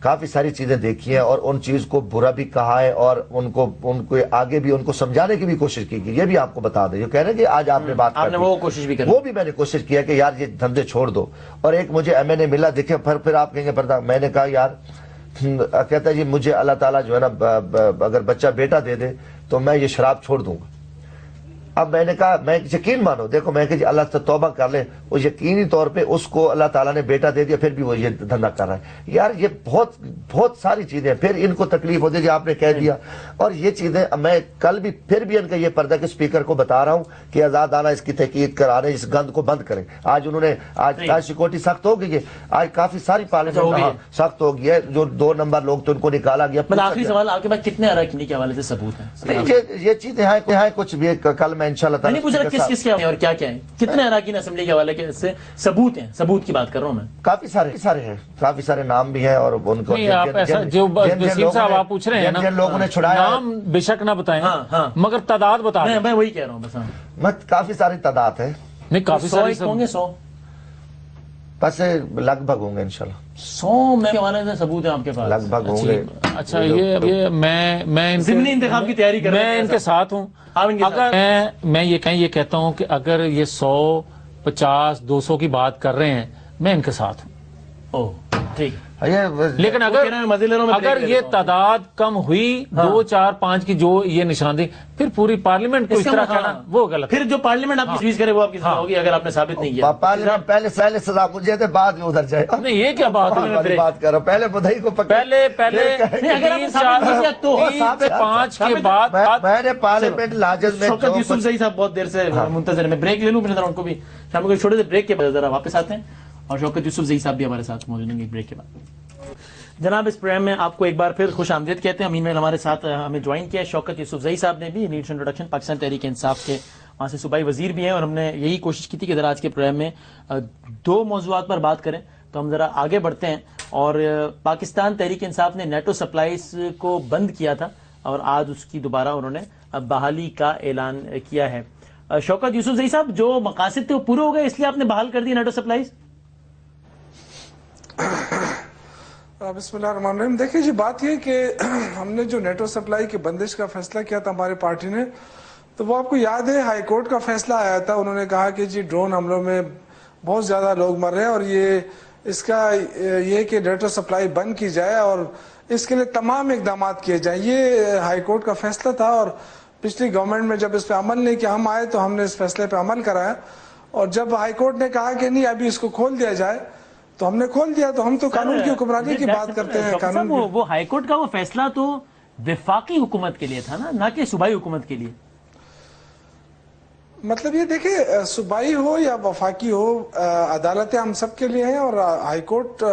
کافی ساری چیزیں دیکھی ہیں، اور ان چیز کو برا بھی کہا ہے، اور ان کو آگے بھی ان کو سمجھانے کی بھی کوشش کی گئی۔ یہ بھی آپ کو بتا دیں، جو کہہ رہے ہیں کہ آج آپ نے بات کی، وہ کوشش بھی وہ بھی میں نے کوشش کیا کہ یار یہ دھندے چھوڑ دو۔ اور ایک مجھے ایم این اے ملا، دیکھیں پھر آپ کہیں گے پردہ، میں نے کہا یار، کہتا ہے جی مجھے اللہ تعالیٰ جو ہے نا اگر بچہ بیٹا دے دے تو میں یہ شراب چھوڑ دوں گا۔ اب میں نے کہا میں یقین مانو، دیکھو میں کہ جی اللہ سے توبہ کر لے، وہ یقینی طور پہ اس کو اللہ تعالیٰ نے بیٹا دے دیا، پھر بھی وہ یہ دھندا کر رہا ہے۔ یار یہ بہت ساری چیزیں، پھر ان کو تکلیف ہوتی ہے، آپ نے کہہ دیا، اور یہ چیزیں میں کل بھی پھر بھی ان کا یہ پردہ کے اسپیکر کو بتا رہا ہوں کہ آزادانہ اس کی تحقیق کرانے، اس گند کو بند کریں۔ آج انہوں نے آج سیکورٹی سخت ہو گئی ہے، آج کافی ساری پارلیمنٹ سخت ہو گئی ہے، جو 2 نمبر لوگ تو ان کو نکالا گیا۔ آخری سوال آپ کے پاس کتنے اراکینی کے حوالے سے ثبوت ہیں؟ یہ چیزیں ہیں کچھ بھی، کل میں انشاءاللہ تعالیٰ نہیں پوچھ رہا کس کے اور کیا ہیں، کتنے اراکین اسمبلی کے حوالے سے ثبوت ہیں، ثبوت کی بات کر رہا ہوں میں۔ کافی سارے ہیں، کافی سارے نام بھی ہیں، اور ان کو جو وسیم صاحب آپ پوچھ رہے ہیں جن لوگوں نے چھڑایا، نام بے شک نہ بتائیں مگر تعداد بتا دیں۔ میں وہی کہہ رہا ہوں بس۔ مت کافی ساری تعداد ہے، نہیں کافی ساری ہوں گے، 100 بس لگ بھگ ہوں گے انشاءاللہ، 100 میں حوالے سے ثبوت ہیں آپ کے پاس؟ لگ بھگ ہوں گے۔ اچھا یہ میں ضمنی انتخاب کی تیاری کر رہے ہیں، میں ان کے ساتھ ہوں۔ اگر میں یہ کہتا ہوں کہ اگر یہ 100 50 200 کی بات کر رہے ہیں، میں ان کے ساتھ ہوں۔ ٹھیک لیکن اگر یہ تعداد کم ہوئی 2 4 5 کی جو یہ نشاندہی، پھر پوری پارلیمنٹ کو اس طرح کہنا وہ غلط، پھر جو پارلیمنٹ آپ کی کرے وہ آپ کی سزا ہوگی اگر آپ نے ثابت نہیں کیا. پارلیمنٹ پہلے سزا مجھے دے بعد میں ادھر جائے. نہیں یہ کیا بات ہے، بات کرو پہلے بدھائی کو پہلے 3 4 5 کے بعد میں نے پارلیمنٹ لاجز میں شوکت یوسف زئی صاحب بہت دیر سے منتظر ہیں. میں بریک لے لوں پھر ان کو بھی شام کو چھوٹے سے بریک کے بعد ذرا واپس آتے ہیں اور شوکت یوسف زئی صاحب بھی ہمارے ساتھ موجود ہیں بریک کے بعد. جناب اس پروگرام میں آپ کو ایک بار پھر خوش آمدید کہتے ہیں. امین میں ہمارے ساتھ ہمیں جوائن کیا ہے شوکت یوسف زئی صاحب نے بھی، نیڈس انٹروڈکشن پاکستان تحریک انصاف کے وہاں سے صوبائی وزیر بھی ہیں، اور ہم نے یہی کوشش کی تھی کہ ذرا آج کے پروگرام میں 2 موضوعات پر بات کریں. تو ہم ذرا آگے بڑھتے ہیں. اور پاکستان تحریک انصاف نے نیٹو سپلائز کو بند کیا تھا اور آج اس کی دوبارہ انہوں نے بحالی کا اعلان کیا ہے. شوکت یوسف زئی صاحب، جو مقاصد تھے وہ پورے ہو گئے اس لیے آپ نے بحال کر دی نیٹو سپلائز؟ بسم اللہ الرحمن الرحیم. دیکھیں جی، بات یہ کہ ہم نے جو نیٹو سپلائی کی بندش کا فیصلہ کیا تھا ہماری پارٹی نے، تو وہ آپ کو یاد ہے ہائی کورٹ کا فیصلہ آیا تھا. انہوں نے کہا کہ جی ڈرون حملوں میں بہت زیادہ لوگ مر رہے ہیں اور اس کا یہ کہ نیٹو سپلائی بند کی جائے اور اس کے لیے تمام اقدامات کیے جائیں. یہ ہائی کورٹ کا فیصلہ تھا اور پچھلی گورنمنٹ میں جب اس پہ عمل نہیں کیا، ہم آئے تو ہم نے اس فیصلے پہ عمل کرایا. اور جب ہائی کورٹ نے کہا کہ نہیں ابھی اس کو کھول دیا جائے تو ہم نے کھول دیا. تو ہم تو قانون کی حکمرانی کی بات کرتے ہیں. قانون وہ ہائی کورٹ کا وہ فیصلہ تو وفاقی حکومت کے لیے تھا نا، نہ کہ صوبائی حکومت کے لیے. مطلب یہ دیکھیں صوبائی ہو یا وفاقی ہو، عدالتیں ہم سب کے لیے ہیں اور high court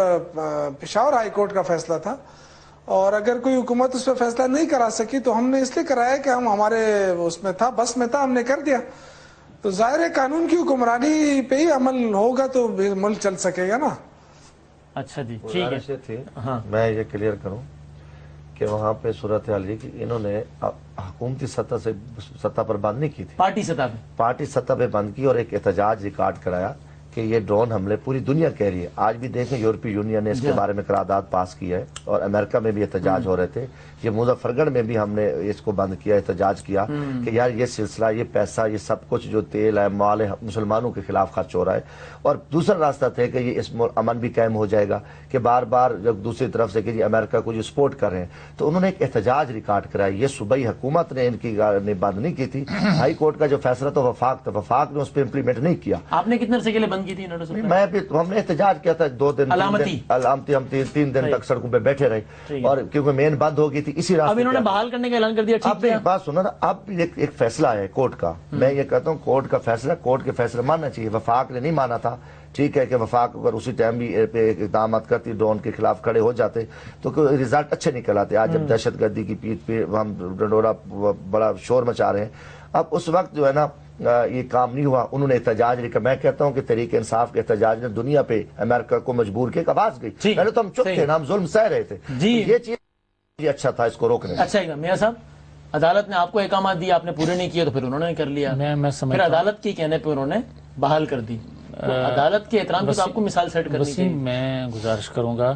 Peshawar high court کا فیصلہ تھا. اور اگر کوئی حکومت اس پہ فیصلہ نہیں کرا سکی تو ہم نے اس لیے کرایا کہ ہم ہمارے اس میں تھا، بس میں تھا، ہم نے کر دیا. تو ظاہر ہے قانون کی حکمرانی پہ ہی عمل ہوگا تو ملک چل سکے گا نا. اچھا جی ٹھیک ہے. میں یہ کلیئر کروں کہ وہاں پہ صورتحال یہ کہ انہوں نے حکومتی سطح پر بند نہیں کی تھی، پارٹی سطح پہ بند کی اور ایک احتجاج ریکارڈ کرایا کہ یہ ڈرون حملے پوری دنیا کہہ رہی ہے. آج بھی دیکھیں یورپی یونین نے اس کے بارے میں قرارداد پاس کی ہے اور امریکہ میں بھی احتجاج ہو رہے تھے. یہ مظفر گڑھ میں بھی ہم نے اس کو بند کیا، احتجاج کیا کہ یار یہ سلسلہ، یہ پیسہ، یہ سب کچھ جو تیل ہے، مال ہے، مسلمانوں کے خلاف خرچ ہو رہا ہے. اور دوسرا راستہ تھا کہ یہ اس امن بھی قائم ہو جائے گا کہ بار بار جب دوسری طرف سے کہ جی امریکہ کو جو سپورٹ کر رہے ہیں. تو انہوں نے ایک احتجاج ریکارڈ کرایا. یہ صوبائی حکومت نے ان کی بند نہیں کی تھی. ہائی کورٹ کا جو فیصلہ تو وفاق تھا، وفاق نے اس پہ امپلیمنٹ نہیں کیا. آپ نے کتنے عرصے کے لیے بند کی تھی؟ ہم نے احتجاج کیا تھا 2 دن علامتی، ہم 3 دن تک سڑکوں پہ بیٹھے رہے اور کیونکہ مین بند ہو گئی تھی. اسی راستے اب انہوں نے بحال کرنے کا اعلان کر دیا. اب بات سنو نا، اب ایک فیصلہ ہے کورٹ کا. میں یہ کہتا ہوں کورٹ کا فیصلہ، کورٹ کے فیصلہ ماننا چاہیے. وفاق نے نہیں مانا تھا. ٹھیک ہے کہ وفاق اگر اسی ٹائم بھی اقدامات کرتی، ڈرون کے خلاف کھڑے ہو جاتے تو رزلٹ اچھے نکل آتے. آج جب دہشت گردی کی پیٹھ پہ ہم ڈنڈورا بڑا شور مچا رہے ہیں، اب اس وقت جو ہے نا یہ کام نہیں ہوا. انہوں نے احتجاج لکھا. میں کہتا ہوں کہ تحریک انصاف کے احتجاج نے دنیا پہ امریکہ کو مجبور کیا کہ آواز گئی. پہلے تو ہم چپ تھے نا، ہم ظلم سہ رہے تھے. یہ چیز اچھا تھا اس کو روکنے. اچھا میاں صاحب، عدالت نے آپ کو احکامات دیے، آپ نے پورے نہیں کیے تو پھر انہوں نے کر لیا. پھر عدالت کے کہنے پہ انہوں نے بحال کر دی. عدالت کے احترام کی تو آپ کو مثال سیٹ کرنی چاہیے. میں گزارش کروں گا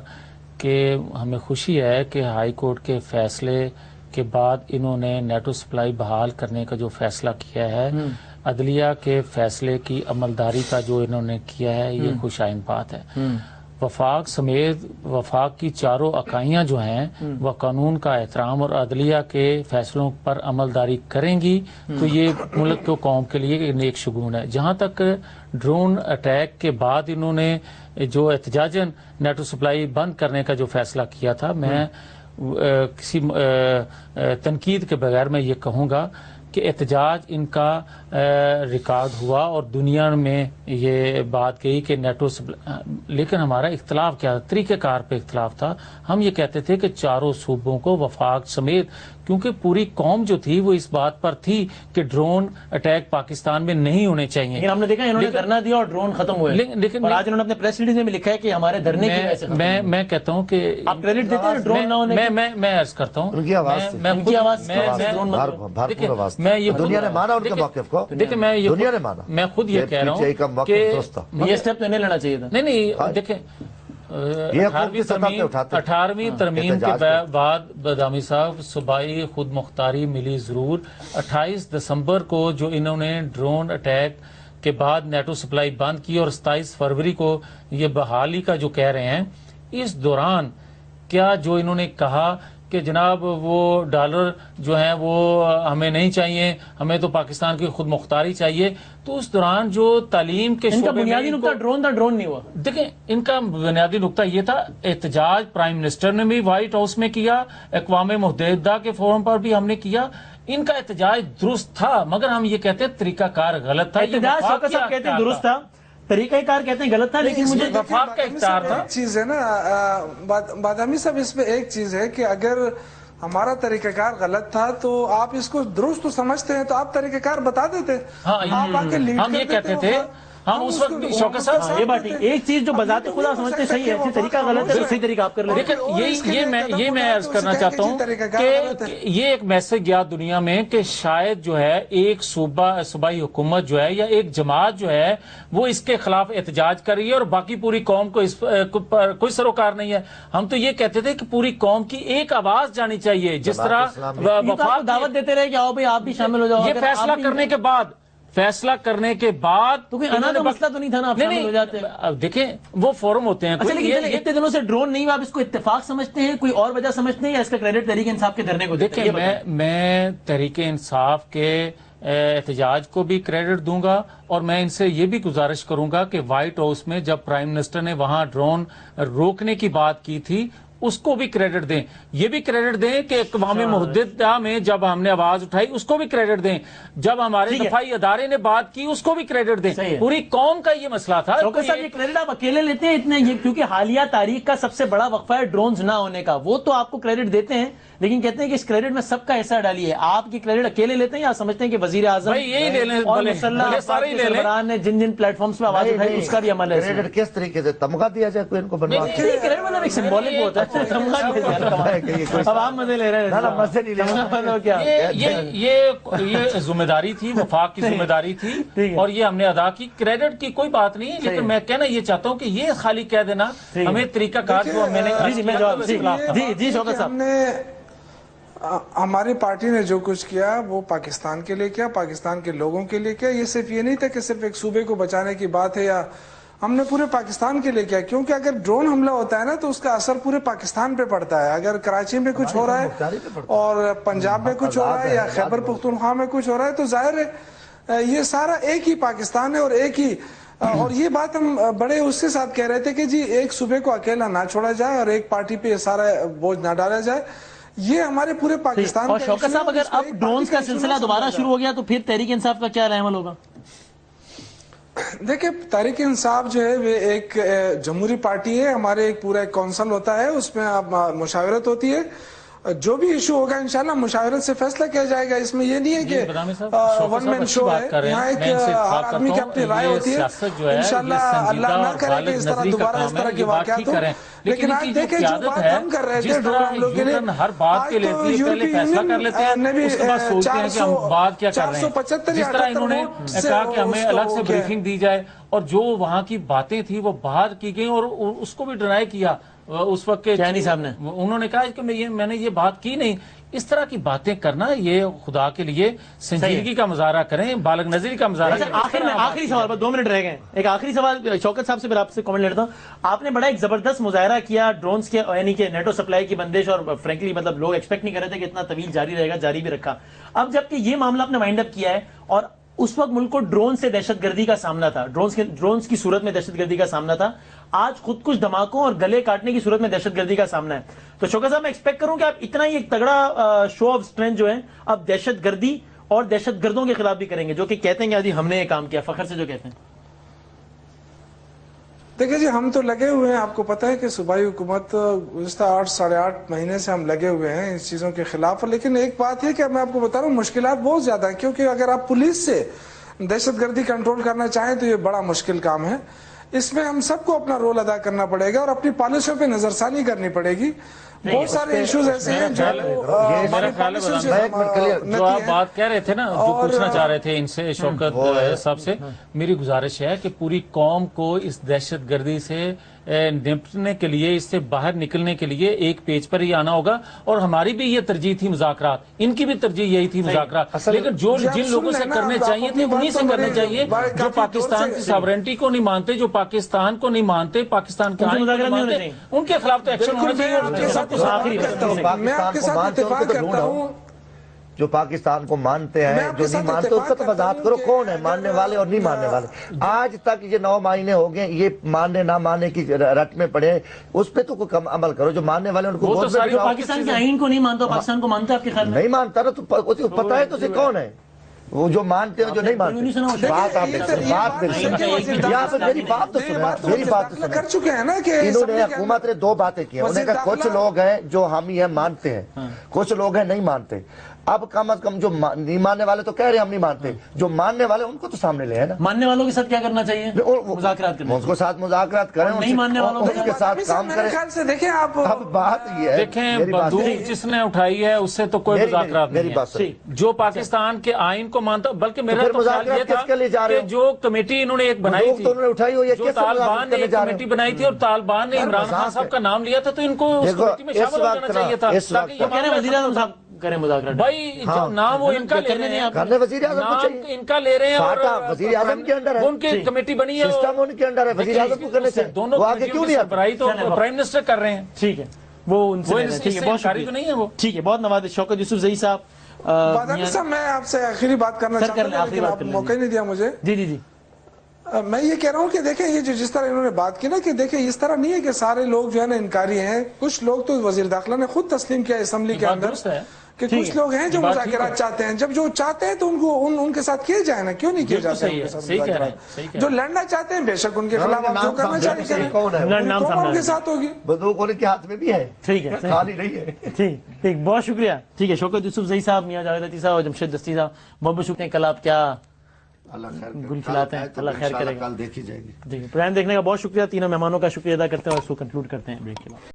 کہ ہمیں خوشی ہے کہ ہائی کورٹ کے فیصلے کے بعد انہوں نے نیٹو سپلائی بحال کرنے کا جو فیصلہ کیا ہے، عدلیہ کے فیصلے کی عملداری کا جو انہوں نے کیا ہے، یہ خوش آئند بات ہے. وفاق سمیت وفاق کی چاروں اکائیاں جو ہیں وہ قانون کا احترام اور عدلیہ کے فیصلوں پر عملداری کریں گی تو یہ ملک کو قوم کے لیے ایک نیک شگون ہے. جہاں تک ڈرون اٹیک کے بعد انہوں نے جو احتجاجاً نیٹو سپلائی بند کرنے کا جو فیصلہ کیا تھا، میں کسی تنقید کے بغیر میں یہ کہوں گا کہ احتجاج ان کا ریکارڈ ہوا اور دنیا میں یہ بات کہی کہ نیٹو لیکن ہمارا اختلاف کیا تھا؟ طریقہ کار پہ اختلاف تھا. ہم یہ کہتے تھے کہ چاروں صوبوں کو وفاق سمیت، کیونکہ پوری قوم جو تھی وہ اس بات پر تھی کہ ڈرون اٹیک پاکستان میں نہیں ہونے چاہیے. لیکن ہم نے دیکھا انہوں نے دھرنا دیا اور ڈرون ختم ہوئے. لیکن آج انہوں نے اپنے پریس ریلیز میں لکھا ہے کہ ہمارے دھرنے کی وجہ سے. میں کہتا ہوں کہ آپ کریڈٹ دیتے ہیں ڈرون نہ ہونے. میں عرض کرتا ہوں ان کی آواز میں یہ دنیا نے مانا ان کے موقف کو. دیکھیں میں خود یہ کہہ رہا ہوں کہ یہ سٹیپ تو نہیں لینا چاہیے تھا. نہیں دیکھیں 18ویں ترمیم کے بعد بادامی صاحب صوبائی خود مختاری ملی ضرور. 28 دسمبر کو جو انہوں نے ڈرون اٹیک کے بعد نیٹو سپلائی بند کی اور 27 فروری کو یہ بحالی کا جو کہہ رہے ہیں، اس دوران کیا جو انہوں نے کہا کہ جناب وہ ڈالر جو ہیں وہ ہمیں نہیں چاہیے, ہمیں تو پاکستان کی خود مختاری چاہیے, تو اس دوران جو تعلیم کے ان کا شعبے میں بنیادی نقطہ ڈرون تھا, ڈرون نہیں ہوا. دیکھیں ان کا بنیادی نقطہ یہ تھا, احتجاج پرائم منسٹر نے بھی وائٹ ہاؤس میں کیا, اقوام متحدہ کے فورم پر بھی ہم نے کیا, ان کا احتجاج درست تھا, مگر ہم یہ کہتے ہیں طریقہ کار غلط تھا. احتجاج شوکت صاحب کہتے ہیں درست تھا, طریقہ کار کہتے ہیں غلط تھا, لیکن مجھے وفاق کا اختیار تھا. ایک چیز ہے نا بادامی صاحب, اس میں ایک چیز ہے کہ اگر ہمارا طریقہ کار غلط تھا تو آپ اس کو درست تو سمجھتے ہیں تو آپ طریقہ کار بتا دیتے. آپ آ کے لیڈ ہم یہ کہتے تھے, ہم اس وقت بھی شوکت صاحب یہ بات ایک چیز جو بذات خدا سمجھتے صحیح ہے, طریقہ غلط ہے, صحیح طریقہ آپ کر لیں. لیکن یہ میں عرض کرنا چاہتا ہوں کہ یہ ایک میسج گیا دنیا میں کہ شاید جو ہے ایک صوبائی حکومت جو ہے یا ایک جماعت جو ہے وہ اس کے خلاف احتجاج کر رہی ہے اور باقی پوری قوم کو اس پر کوئی سروکار نہیں ہے. ہم تو یہ کہتے تھے کہ پوری قوم کی ایک آواز جانی چاہیے, جس طرح وفاق دعوت دیتے رہے کہ آؤ بھائی آپ بھی شامل ہو جاؤ. یہ فیصلہ کرنے کے بعد تو کوئی انا کا مسئلہ تو نہیں تھا نا, آپ شامل ہو جاتے. دیکھیں وہ فورم ہوتے ہیں. اچھا لیکن اتنے دنوں سے ڈرون نہیں ہوا, آپ اس کو اتفاق سمجھتے ہیں, کوئی اور وجہ سمجھتے ہیں, یا اس کا کریڈٹ تحریک انصاف کے دھرنے کو دیتے ہیں؟ دیکھیں میں تحریک انصاف کے احتجاج کو بھی کریڈٹ دوں گا, اور میں ان سے یہ بھی گزارش کروں گا کہ وائٹ ہاؤس میں جب پرائم منسٹر نے وہاں ڈرون روکنے کی بات کی تھی اس کو بھی کریڈٹ دیں. یہ بھی کریڈٹ دیں کہ اقوام متحدہ میں جب ہم نے آواز اٹھائی اس کو بھی کریڈٹ دیں, جب ہمارے دفاعی ادارے نے بات کی اس کو بھی کریڈٹ دیں. پوری قوم کا یہ مسئلہ تھا. شوکت صاحب یہ کریڈٹ آپ اکیلے لیتے ہیں اتنے, کیونکہ حالیہ تاریخ کا سب سے بڑا وقفہ ہے ڈرونز نہ ہونے کا, وہ تو آپ کو کریڈٹ دیتے ہیں لیکن کہتے ہیں کہ اس کریڈٹ میں سب کا حصہ ڈالیے. آپ کی کریڈٹ اکیلے لیتے ہیں یا سمجھتے ہیں کہ وزیر اعظم اور مسلح افراد کے سربراہان نے جن پلیٹ فارمس پہ آواز اٹھائی اس کا بھی عمل ہے؟ کریڈٹ کس طریقے سے تمغہ دیا جائے کوئی ان کو بنوا کے؟ کریڈٹ مطلب ایک سمبولک ہوتا ہے, تمغہ دیا جائے. اب آپ مزے لے رہے ہیں, مزے نہیں لے. یہ ذمہ داری تھی, وفاق کی ذمہ داری تھی, اور یہ ہم نے ادا کی. کریڈٹ کی کوئی بات نہیں, لیکن میں کہنا یہ چاہتا ہوں کہ یہ خالی کہہ دینا ہمیں طریقہ کار جو میں نے جی شوکت صاحب, ہماری پارٹی نے جو کچھ کیا وہ پاکستان کے لیے کیا, پاکستان کے لوگوں کے لیے کیا. یہ صرف یہ نہیں تھا کہ صرف ایک صوبے کو بچانے کی بات ہے, یا ہم نے پورے پاکستان کے لیے کیا, کیونکہ اگر ڈرون حملہ ہوتا ہے نا تو اس کا اثر پورے پاکستان پہ پڑتا ہے. اگر کراچی میں کچھ ہو رہا ہے اور پنجاب میں کچھ ہو رہا ہے یا خیبر پختونخوا میں کچھ ہو رہا ہے تو ظاہر ہے یہ سارا ایک ہی پاکستان ہے اور ایک ہی. اور یہ بات ہم بڑے اس کے ساتھ کہہ رہے تھے کہ جی ایک صوبے کو اکیلا نہ چھوڑا جائے اور ایک پارٹی پہ یہ سارا بوجھ نہ ڈالا جائے. یہ ہمارے پورے پاکستان. اور شوکت صاحب اگر اب ڈرونز کا سلسلہ دوبارہ شروع ہو گیا تو پھر تحریک انصاف کا کیا عمل ہوگا؟ دیکھیں تحریک انصاف جو ہے وہ ایک جمہوری پارٹی ہے, ہمارے ایک پورا ایک کونسل ہوتا ہے, اس میں اب مشاورت ہوتی ہے, جو بھی ایشو ہوگا انشاءاللہ مشاورت سے فیصلہ کیا جائے گا. اس میں یہ نہیں ہے کہ ون مین شو ہے, یہاں ایک ہر آدمی کی اپنی رائے ہوتی ہے. انشاءاللہ اللہ نہ کرے کہ اس طرح دوبارہ اس طرح کے واقعات ہو. لیکن آج دیکھیں جو بات ہم کر رہے تھے ڈرون حملوں کے لیے, آج تو یورپی یونین نے بھی 475 جس طرح انہوں نے کہا کہ ہمیں الگ سے بریفنگ دی جائے, اور جو وہاں کی باتیں تھی وہ باہر کی گئی, اور اس کو بھی ڈرائی کیا اس وقت کے چینی صاحب نے. انہوں نے کہا کہ میں نے یہ بات کی نہیں. اس طرح کی باتیں کرنا یہ خدا کے لیے سنجیدگی کا مظاہرہ کریں, بالغ نظری کا مظاہرہ کریں. آخری سوال پر 2 منٹ رہ گئے, ایک آخری سوال شوکت صاحب سے پھر آپ سے کامنٹ لیتا ہوں. آپ نے بڑا ایک زبردست مظاہرہ کیا ڈرونز کے, یعنی کہ نیٹو سپلائی کی بندش, اور فرینکلی مطلب لوگ ایکسپیکٹ نہیں کر رہے تھے کہ اتنا طویل جاری رہے گا, جاری بھی رکھا. اب جبکہ یہ معاملہ آپ نے وائنڈ اپ کیا ہے, اور اس وقت ملک کو ڈرون سے دہشت گردی کا سامنا تھا, ڈرونز کی صورت میں دہشت گردی کا سامنا تھا, آج خود کچھ دھماکوں اور گلے کاٹنے کی صورت میں دہشت گردی کا سامنا ہے. تو شوکت صاحب میں ایکسپیکٹ کروں کہ آپ اتنا ہی ایک تگڑا شو آف اسٹرینتھ جو ہے اب دہشت گردی اور دہشت گردوں کے خلاف بھی کریں گے, جو کہ کہتے ہیں کہ ہم نے یہ کام کیا, فخر سے جو کہتے ہیں. دیکھیں جی ہم تو لگے ہوئے ہیں, آپ کو پتہ ہے کہ صوبائی حکومت گزشتہ 8-8.5 مہینے سے ہم لگے ہوئے ہیں اس چیزوں کے خلاف. لیکن ایک بات ہے کہ میں آپ کو بتا رہا ہوں مشکلات بہت زیادہ ہیں, کیونکہ اگر آپ پولیس سے دہشت گردی کنٹرول کرنا چاہیں تو یہ بڑا مشکل کام ہے. اس میں ہم سب کو اپنا رول ادا کرنا پڑے گا اور اپنی پالیسیوں پہ نظر ثانی کرنی پڑے گی. بہت سارے ایشوز ایسے ہیں جو آپ بات کہہ رہے تھے نا, جو پوچھنا چاہ رہے تھے ان سے شوکت صاحب سے, میری گزارش ہے کہ پوری قوم کو اس دہشت گردی سے نپٹنے کے لیے، اس سے باہر نکلنے کے لیے ایک پیج پر ہی آنا ہوگا. اور ہماری بھی یہ ترجیح تھی مذاکرات، ان کی بھی ترجیح یہی تھی مذاکرات، لیکن جو جن لوگوں سے کرنے چاہیے تھے انہی سے کرنے چاہیے، جو پاکستان کی ساورنٹی کو نہیں مانتے، جو پاکستان کو نہیں مانتے، پاکستان کے آئین کو نہیں مانتے، ان کے خلاف تو ایکشن ہونا چاہیے. میں آپ کے ساتھ اتفاق کرتا ہوں. جو پاکستان کو مانتے ہیں، جو نہیں مانتے، اس کا تو وضاحت کرو کون ہے ماننے والے اور نہیں ماننے والے. آج تک یہ 9 مہینے ہو گئے، یہ ماننے نہ ماننے کی رٹ میں پڑے، اس پہ تو کوئی کم عمل کرو. جو ماننے والے ان کو پاکستان کے آئین کو نہیں مانتا، پاکستان کو مانتا ہے آپ کے خیال میں؟ نہیں مانتا نا، تو پتہ ہے تو اسے کون ہے وہ جو مانتے ہیں جو نہیں مانتے. بات آپ یہاں پہ میری بات تو سنیں، میری بات تو کر چکے ہیں نا کہ انہوں نے حکومت نے 2 باتیں کی ہیں. انہوں نے کہا کچھ لوگ ہیں جو ہم یہ مانتے ہیں، کچھ لوگ ہیں نہیں مانتے. اب کم از کم جو نہیں ماننے والے تو کہہ رہے ہیں ہم نہیں مانتے، جو ماننے والے ان کو تو سامنے لے ہے نا. ماننے والوں کے ساتھ کیا کرنا چاہیے؟ مذاکرات کریں، ان کے ساتھ مذاکرات کریں، نہیں ماننے والوں کے ساتھ کام کریں. دیکھیں آپ، اب بات یہ ہے، دیکھیں بندوق جس نے اٹھائی ہے اس سے تو کوئی مذاکرات نہیں ہے. جو پاکستان کے آئین کو مانتا، بلکہ میرا تو خیال یہ تھا کہ جو کمیٹی انہوں نے ایک بنائی تھی، جو طالبان نے ایک کمیٹی بنائی تھی اور طالبان نے عمران خان صاحب کا نام لیا تھا، تو ان کو اس کمیٹی میں شامل ہو جانا چاہیے تھا. وزیر اعظم صاحب کریں مذاکرات. بھائی جو نام وہ ان کا لے رہے ہیں، وزیر اعظم کو نام ان کا لے رہے ہیں، اور وزیر اعظم کے انڈر ہے، ان کی کمیٹی بنی ہے، سسٹم ان کے انڈر ہے، وزیر اعظم کو کرنے چاہیے. دونوں وہ آگے کیوں نہیں سربراہی تو پرائم منسٹر کر رہے ہیں. ٹھیک ہے، وہ ان سے ٹھیک ہے، بہت شکریہ. نہیں ہے وہ. ٹھیک ہے، بہت نوازش. شوکت یوسف زئی صاحب، بادامی صاحب میں آپ سے آخری بات کرنا چاہتا ہوں، لیکن آپ موقع نہیں دیا مجھے. جی جی جی. میں یہ کہہ رہا ہوں کہ دیکھیں یہ جو جس طرح انہوں نے بات کی نا، کہ دیکھیں اس طرح نہیں ہے کہ سارے لوگ جو ہے نا انکاری ہیں. کچھ لوگ تو وزیر داخلہ نے خود تسلیم کیا اسمبلی کے اندر کہ کچھ لوگ ہیں جو مذاکرات چاہتے ہیں. جب جو چاہتے ہیں تو ان کو ان کے ساتھ کیے جائیں نا، کیوں نہیں کیے جاتے ہیں؟ جو لڑنا چاہتے ہیں بے شک ان کے خلاف آپ جو کرنا چاہیے کریں، ان کے ساتھ ہوگی. بندوق ان کے ہاتھ میں بھی ہے، ٹھیک ہے، خالی نہیں ہے. ٹھیک، بہت شکریہ. ٹھیک ہے، شوکت یوسف زئی صاحب، میاں جاوید عطی صاحب اور جمشید دستی صاحب، بہت بہت شکریہ. کل آپ کیا گل کھلاتے ہیں، اللہ خیر کرے گا. کل دیکھی جائے گی. پروگرام دیکھنے کا بہت شکریہ. تینوں مہمانوں کا شکریہ ادا کرتے ہیں اور اس کو کنکلوڈ کرتے ہیں بریک کے بعد.